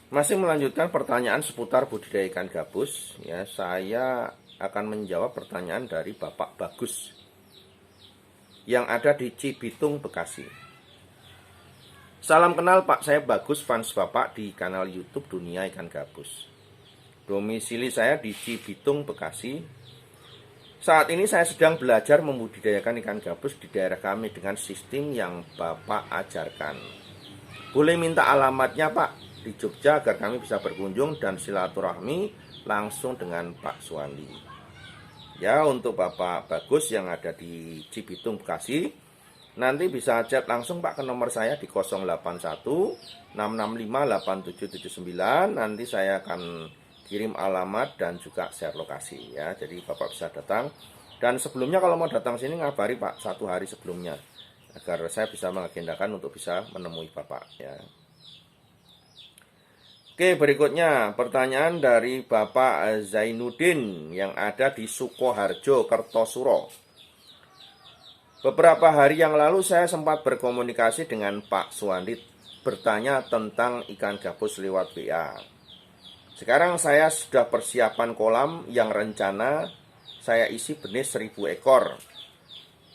Masih melanjutkan pertanyaan seputar budidaya ikan gabus, ya, saya akan menjawab pertanyaan dari Bapak Bagus yang ada di Cibitung, Bekasi. Salam kenal Pak, saya Bagus, fans Bapak di kanal YouTube Dunia Ikan Gabus. Domisili saya di Cibitung, Bekasi. Saat ini saya sedang belajar membudidayakan ikan gabus di daerah kami dengan sistem yang Bapak ajarkan. Boleh minta alamatnya Pak di Jogja agar kami bisa berkunjung dan silaturahmi langsung dengan Pak Suwandi. Ya, untuk Bapak Bagus yang ada di Cibitung, Bekasi, nanti bisa chat langsung Pak ke nomor saya di 081 665 8779. Nanti saya akan kirim alamat dan juga share lokasi ya. Jadi Bapak bisa datang. Dan sebelumnya kalau mau datang sini ngabari Pak 1 hari sebelumnya agar saya bisa mengagendakan untuk bisa menemui Bapak ya. Oke, berikutnya pertanyaan dari Bapak Zainuddin yang ada di Sukoharjo, Kertosuro. Beberapa hari yang lalu saya sempat berkomunikasi dengan Pak Suwandi bertanya tentang ikan gabus lewat WA. Sekarang saya sudah persiapan kolam yang rencana saya isi benih 1000 ekor.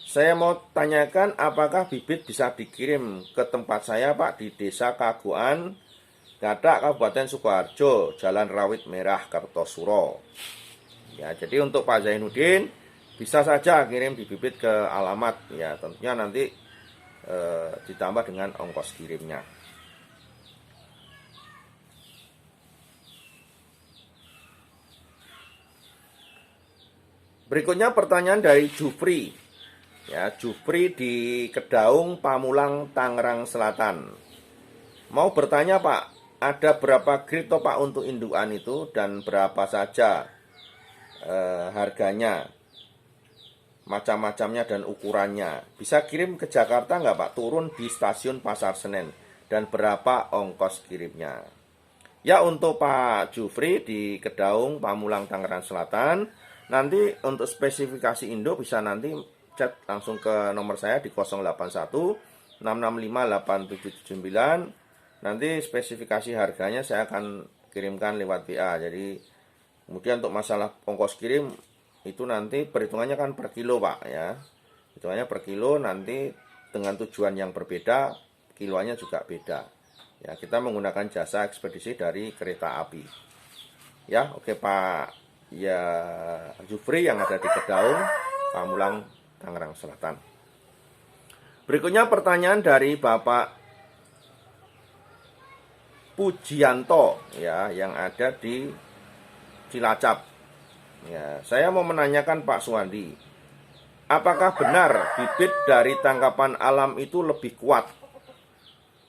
Saya mau tanyakan apakah bibit bisa dikirim ke tempat saya Pak di Desa Kaguan, Gadak, Kabupaten Sukoharjo, Jalan Rawit Merah, Kertosuro. Ya, jadi untuk Pak Zainuddin bisa saja kirim di bibit ke alamat ya, tentunya nanti ditambah dengan ongkos kirimnya. Berikutnya pertanyaan dari Jufri. Ya, Jufri di Kedaung, Pamulang, Tangerang Selatan. Mau bertanya Pak, ada berapa grade toh Pak untuk indukan itu dan berapa saja harganya, macam-macamnya dan ukurannya. Bisa kirim ke Jakarta nggak Pak? Turun di stasiun Pasar Senen. Dan berapa ongkos kirimnya? Ya, untuk Pak Jufri di Kedaung, Pamulang, Tangerang Selatan, nanti untuk spesifikasi induk bisa nanti chat langsung ke nomor saya di 081 665 8779. Nanti spesifikasi harganya saya akan kirimkan lewat WA. Jadi kemudian untuk masalah ongkos kirim itu nanti perhitungannya kan per kilo Pak ya. Hitungannya per kilo, nanti dengan tujuan yang berbeda kiloannya juga beda. Ya, kita menggunakan jasa ekspedisi dari kereta api. Ya, oke Pak ya Jufri yang ada di Kedaung, Pamulang, Tangerang Selatan. Berikutnya pertanyaan dari Bapak Pujianto ya yang ada di Cilacap. Ya, saya mau menanyakan Pak Suwandi, apakah benar bibit dari tangkapan alam itu lebih kuat,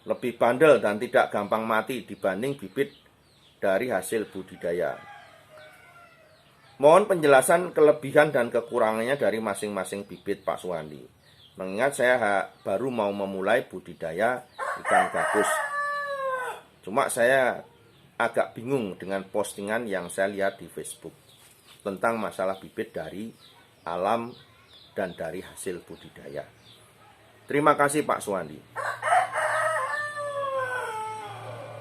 lebih bandel dan tidak gampang mati dibanding bibit dari hasil budidaya? Mohon penjelasan kelebihan dan kekurangannya dari masing-masing bibit Pak Suwandi. Mengingat saya baru mau memulai budidaya ikan gabus. Cuma saya agak bingung dengan postingan yang saya lihat di Facebook tentang masalah bibit dari alam dan dari hasil budidaya. Terima kasih Pak Suwandi.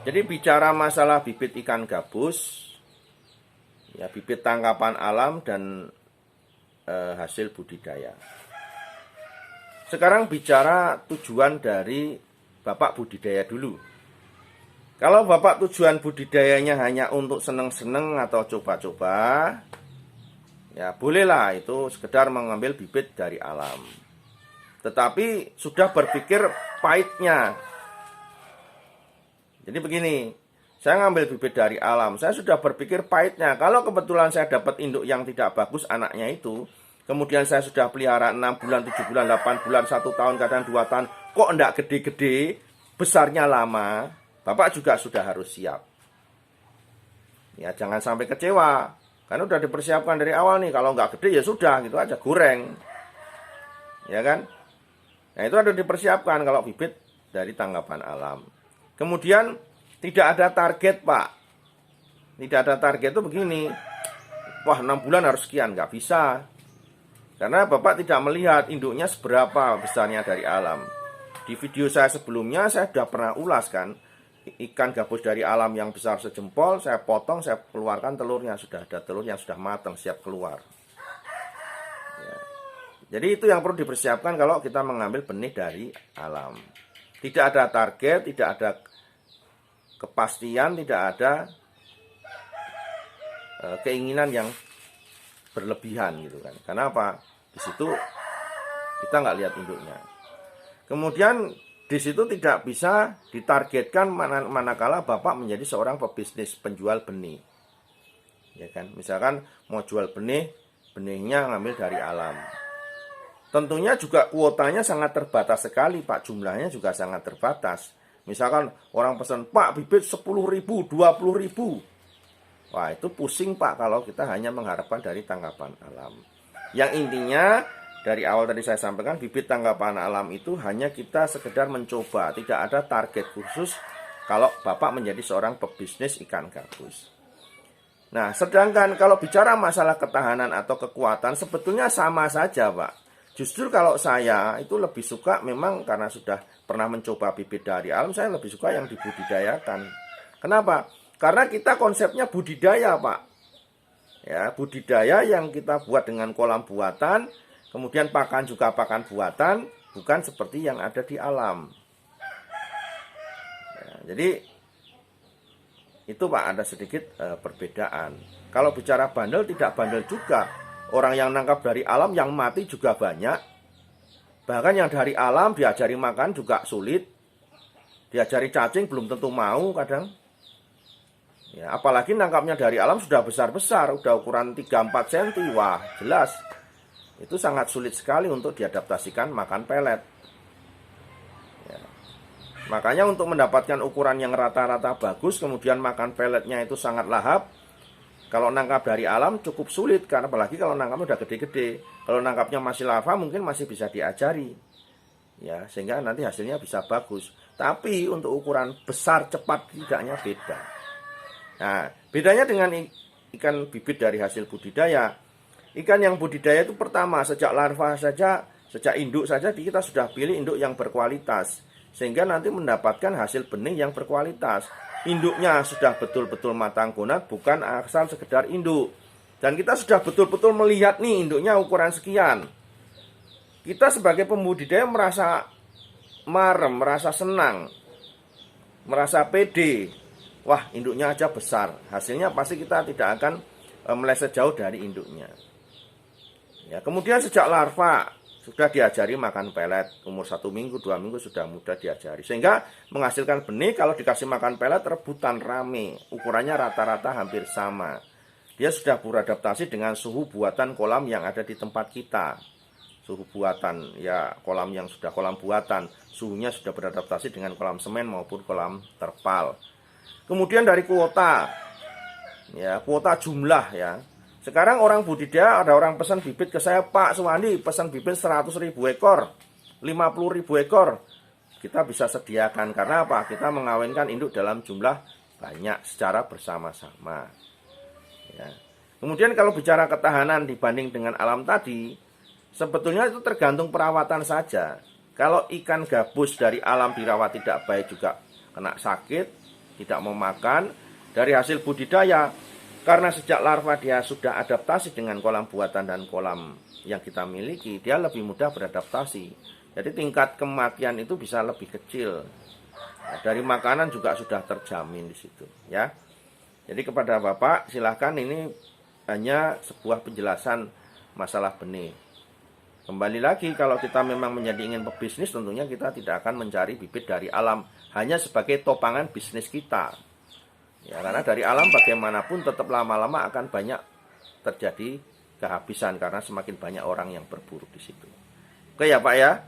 Jadi bicara masalah bibit ikan gabus, ya bibit tangkapan alam dan hasil budidaya. Sekarang bicara tujuan dari Bapak budidaya dulu. Kalau Bapak tujuan budidayanya hanya untuk seneng-seneng atau coba-coba, ya bolehlah itu sekedar mengambil bibit dari alam. Tetapi sudah berpikir pahitnya. Jadi begini, saya ngambil bibit dari alam, saya sudah berpikir pahitnya. Kalau kebetulan saya dapat induk yang tidak bagus anaknya itu, kemudian saya sudah pelihara 6 bulan, 7 bulan, 8 bulan, 1 tahun, kadang 2 tahun, kok enggak gede-gede, besarnya lama, Bapak juga sudah harus siap. Ya, jangan sampai kecewa. Karena udah dipersiapkan dari awal nih. Kalau nggak gede ya sudah, gitu aja, goreng. Ya kan? Nah, itu ada dipersiapkan kalau bibit dari tangkapan alam. Kemudian, tidak ada target, Pak. Tidak ada target itu begini. Wah, 6 bulan harus sekian. Nggak bisa. Karena Bapak tidak melihat induknya seberapa besarnya dari alam. Di video saya sebelumnya, saya sudah pernah ulas kan. ikan gabus dari alam yang besar sejempol, saya potong, saya keluarkan telurnya, sudah ada telur yang sudah matang siap keluar. Ya. Jadi itu yang perlu dipersiapkan kalau kita mengambil benih dari alam. Tidak ada target, tidak ada kepastian, tidak ada keinginan yang berlebihan gitu kan. Karena apa? Di situ kita nggak lihat induknya. Kemudian di situ tidak bisa ditargetkan manakala Bapak menjadi seorang pebisnis penjual benih. Ya kan? Misalkan mau jual benih, benihnya ngambil dari alam. Tentunya juga kuotanya sangat terbatas sekali, Pak. Jumlahnya juga sangat terbatas. Misalkan orang pesan, Pak, bibit 10.000, 20.000. Wah, itu pusing, Pak, kalau kita hanya mengharapkan dari tangkapan alam. Yang intinya, dari awal tadi saya sampaikan, bibit tangkapan alam itu hanya kita sekedar mencoba. Tidak ada target khusus kalau Bapak menjadi seorang pebisnis ikan gabus. Nah, sedangkan kalau bicara masalah ketahanan atau kekuatan, sebetulnya sama saja, Pak. Justru kalau saya itu lebih suka, memang karena sudah pernah mencoba bibit dari alam, saya lebih suka yang dibudidayakan. Kenapa? Karena kita konsepnya budidaya, Pak. Ya, budidaya yang kita buat dengan kolam buatan, kemudian pakan juga pakan buatan, bukan seperti yang ada di alam. Ya, jadi itu, Pak, ada sedikit perbedaan. Kalau bicara bandel, tidak bandel juga. Orang yang nangkap dari alam yang mati juga banyak. Bahkan yang dari alam diajari makan juga sulit. Diajari cacing belum tentu mau kadang. Ya, apalagi nangkapnya dari alam sudah besar-besar, udah ukuran 3-4 cm. Wah, jelas. Itu sangat sulit sekali untuk diadaptasikan makan pelet. Ya. Makanya untuk mendapatkan ukuran yang rata-rata bagus, kemudian makan peletnya itu sangat lahap. Kalau nangkap dari alam cukup sulit, karena apalagi kalau nangkapnya udah gede-gede. Kalau nangkapnya masih lava mungkin masih bisa diajari. Ya, sehingga nanti hasilnya bisa bagus. Tapi untuk ukuran besar cepat tidaknya beda. Nah, bedanya dengan ikan bibit dari hasil budidaya. Ikan yang budidaya itu pertama, sejak larva saja, sejak induk saja kita sudah pilih induk yang berkualitas. Sehingga nanti mendapatkan hasil benih yang berkualitas. Induknya sudah betul-betul matang kunat, bukan asal sekedar induk. Dan kita sudah betul-betul melihat nih induknya ukuran sekian. Kita sebagai pembudidaya merasa marem, merasa senang, merasa pede. Wah, induknya aja besar. Hasilnya pasti kita tidak akan meleset jauh dari induknya. Ya, kemudian sejak larva sudah diajari makan pelet, umur 1 minggu, 2 minggu sudah mudah diajari. Sehingga menghasilkan benih kalau dikasih makan pelet rebutan rame. Ukurannya rata-rata hampir sama. Dia sudah beradaptasi dengan suhu buatan kolam yang ada di tempat kita. Suhu buatan, ya kolam yang sudah kolam buatan. Suhunya sudah beradaptasi dengan kolam semen maupun kolam terpal. Kemudian dari kuota. Ya, kuota jumlah ya. Sekarang orang budidaya, ada orang pesan bibit ke saya, Pak Suwandi, pesan bibit 100.000 ekor, 50.000 ekor. Kita bisa sediakan, karena apa? Kita mengawinkan induk dalam jumlah banyak secara bersama-sama. Ya. Kemudian kalau bicara ketahanan dibanding dengan alam tadi, sebetulnya itu tergantung perawatan saja. Kalau ikan gabus dari alam dirawat tidak baik juga kena sakit, tidak mau makan. Dari hasil budidaya, karena sejak larva dia sudah adaptasi dengan kolam buatan dan kolam yang kita miliki, dia lebih mudah beradaptasi. Jadi tingkat kematian itu bisa lebih kecil. Nah, dari makanan juga sudah terjamin di situ, ya. Jadi kepada Bapak, silahkan, ini hanya sebuah penjelasan masalah benih. Kembali lagi, kalau kita memang menjadi ingin pebisnis, tentunya kita tidak akan mencari bibit dari alam hanya sebagai topangan bisnis kita. Ya, karena dari alam bagaimanapun tetap lama-lama akan banyak terjadi kehabisan karena semakin banyak orang yang berburu di situ. Oke ya, Pak ya.